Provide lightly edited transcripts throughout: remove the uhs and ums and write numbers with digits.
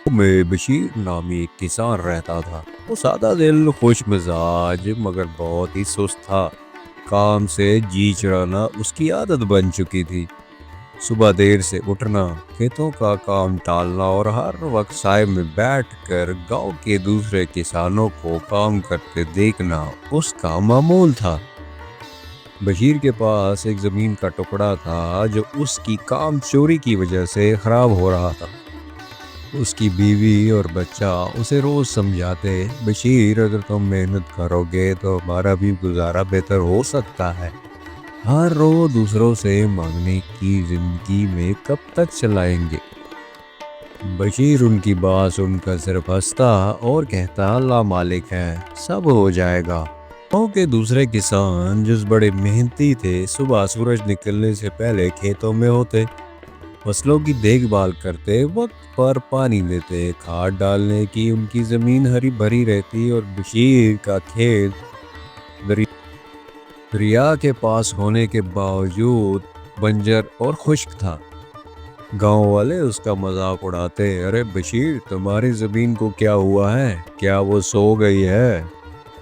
میں بشیر نامی ایک کسان رہتا تھا۔ وہ سادہ دل، خوش مزاج مگر بہت ہی سست تھا۔ کام سے جی چڑھانا اس کی عادت بن چکی تھی۔ صبح دیر سے اٹھنا، کھیتوں کا کام ٹالنا اور ہر وقت سائے میں بیٹھ کر گاؤں کے دوسرے کسانوں کو کام کرتے دیکھنا اس کا معمول تھا۔ بشیر کے پاس ایک زمین کا ٹکڑا تھا جو اس کی کام چوری کی وجہ سے خراب ہو رہا تھا۔ اس کی بیوی اور بچہ اسے روز سمجھاتے، بشیر اگر تم محنت کرو گے تو ہمارا بھی گزارا بہتر ہو سکتا ہے۔ ہر روز دوسروں سے مانگنے کی زندگی میں کب تک چلائیں گے؟ بشیر ان کی بات سن کر صرف ہنستا اور کہتا، اللہ مالک ہے، سب ہو جائے گا۔ گاؤں کے دوسرے کسان جو بڑے محنتی تھے، صبح سورج نکلنے سے پہلے کھیتوں میں ہوتے، فصلوں کی دیکھ بھال کرتے، وقت پر پانی دیتے، کھاد ڈالنے کی ان کی زمین ہری بھری رہتی اور بشیر کا کھیت دریا کے پاس ہونے کے باوجود بنجر اور خشک تھا۔ گاؤں والے اس کا مذاق اڑاتے، ارے بشیر تمہاری زمین کو کیا ہوا ہے؟ کیا وہ سو گئی ہے؟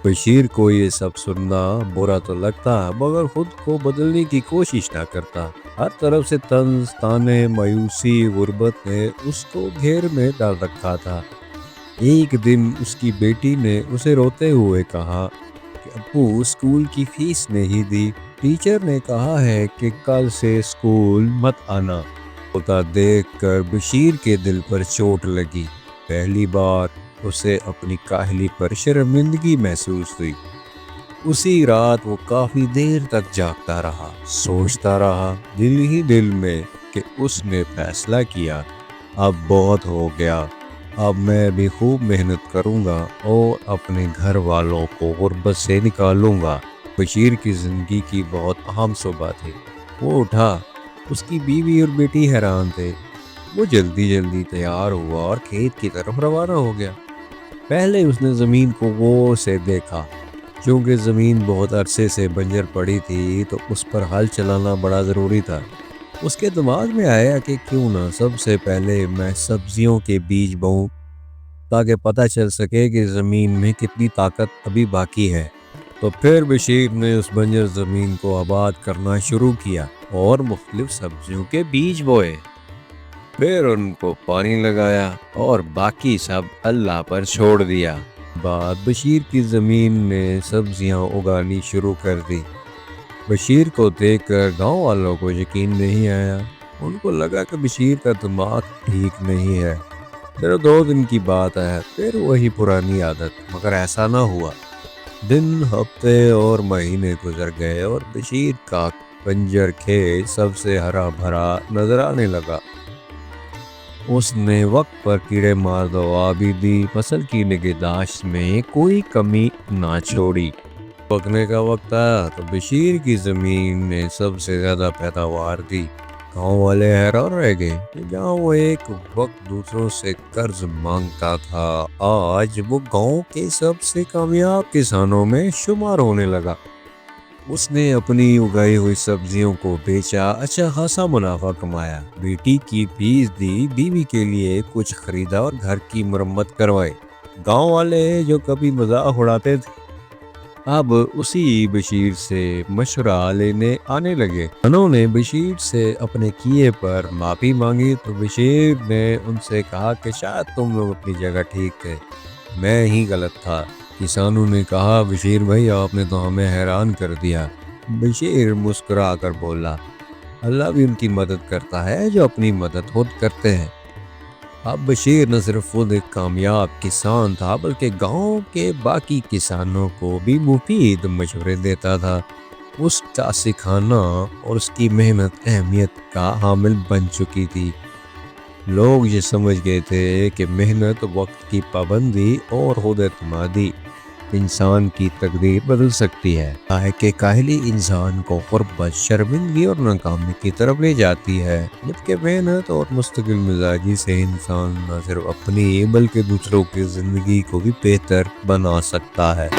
بشیر کو یہ سب سننا برا تو لگتا مگر خود کو بدلنے کی کوشش نہ کرتا۔ ہر طرف سے طنز، طعنے، مایوسی، غربت نے اس کو گھیر میں ڈال رکھا تھا۔ ایک دن اس کی بیٹی نے اسے روتے ہوئے کہا کہ ابو اسکول کی فیس نہیں دی، ٹیچر نے کہا ہے کہ کل سے اسکول مت آنا۔ روتا دیکھ کر بشیر کے دل پر چوٹ لگی۔ پہلی بار اسے اپنی کاہلی پر شرمندگی محسوس ہوئی۔ اسی رات وہ کافی دیر تک جاگتا رہا، سوچتا رہا دل ہی دل میں کہ اس نے فیصلہ کیا، اب بہت ہو گیا، اب میں بھی خوب محنت کروں گا اور اپنے گھر والوں کو غربت سے نکالوں گا۔ بشیر کی زندگی کی بہت اہم صبح تھی۔ وہ اٹھا، اس کی بیوی اور بیٹی حیران تھے۔ وہ جلدی تیار ہوا اور کھیت کی طرف روانہ ہو گیا۔ پہلے اس نے زمین کو غور سے دیکھا، چونکہ زمین بہت عرصے سے بنجر پڑی تھی تو اس پر ہل چلانا بڑا ضروری تھا۔ اس کے دماغ میں آیا کہ کیوں نہ سب سے پہلے میں سبزیوں کے بیج بوؤں تاکہ پتہ چل سکے کہ زمین میں کتنی طاقت ابھی باقی ہے۔ تو پھر بشیر نے اس بنجر زمین کو آباد کرنا شروع کیا اور مختلف سبزیوں کے بیج بوئے، پھر ان کو پانی لگایا اور باقی سب اللہ پر چھوڑ دیا۔ بعد بشیر کی زمین نے سبزیاں اگانی شروع کر دی۔ بشیر کو دیکھ کر گاؤں والوں کو یقین نہیں آیا۔ ان کو لگا کہ بشیر کا دماغ ٹھیک نہیں ہے۔ پھر 2 دن کی بات ہے، پھر وہی پرانی عادت، مگر ایسا نہ ہوا۔ دن، ہفتے اور مہینے گزر گئے اور بشیر کا بنجر کھیت سب سے ہرا بھرا نظر آنے لگا۔ اس نے وقت پر کیڑے مار دوا بھی دی، فصل کی نگہداشت میں کوئی کمی نہ چھوڑی۔ پکنے کا وقت آیا تو بشیر کی زمین نے سب سے زیادہ پیداوار دی۔ گاؤں والے حیران رہ گئے کہ جہاں وہ ایک وقت دوسروں سے قرض مانگتا تھا، آج وہ گاؤں کے سب سے کامیاب کسانوں میں شمار ہونے لگا۔ اس نے اپنی اگائی ہوئی سبزیوں کو بیچا، اچھا خاصا منافع کمایا، بیٹی کی فیس دی، بیوی کے لیے کچھ خریدا اور گھر کی مرمت کروائی۔ گاؤں والے جو کبھی مذاق اڑاتے تھے اب اسی بشیر سے مشورہ لینے آنے لگے۔ انہوں نے بشیر سے اپنے کیے پر معافی مانگی تو بشیر نے ان سے کہا کہ شاید تم لوگ اپنی جگہ ٹھیک تھے، میں ہی غلط تھا۔ کسانوں نے کہا، بشیر بھائی آپ نے تو ہمیں حیران کر دیا۔ بشیر مسکرا کر بولا، اللہ بھی ان کی مدد کرتا ہے جو اپنی مدد خود کرتے ہیں۔ اب بشیر نہ صرف خود ایک کامیاب کسان تھا بلکہ گاؤں کے باقی کسانوں کو بھی مفید مشورے دیتا تھا۔ اس کا سکھانا اور اس کی محنت اہمیت کا حامل بن چکی تھی۔ لوگ یہ سمجھ گئے تھے کہ محنت، وقت کی پابندی اور خود اعتمادی انسان کی تقدیر بدل سکتی ہے، کہ کاہلی انسان کو غربت، شرمندگی اور ناکامی کی طرف لے جاتی ہے، جبکہ محنت اور مستقل مزاجی سے انسان نہ صرف اپنی بلکہ دوسروں کی زندگی کو بھی بہتر بنا سکتا ہے۔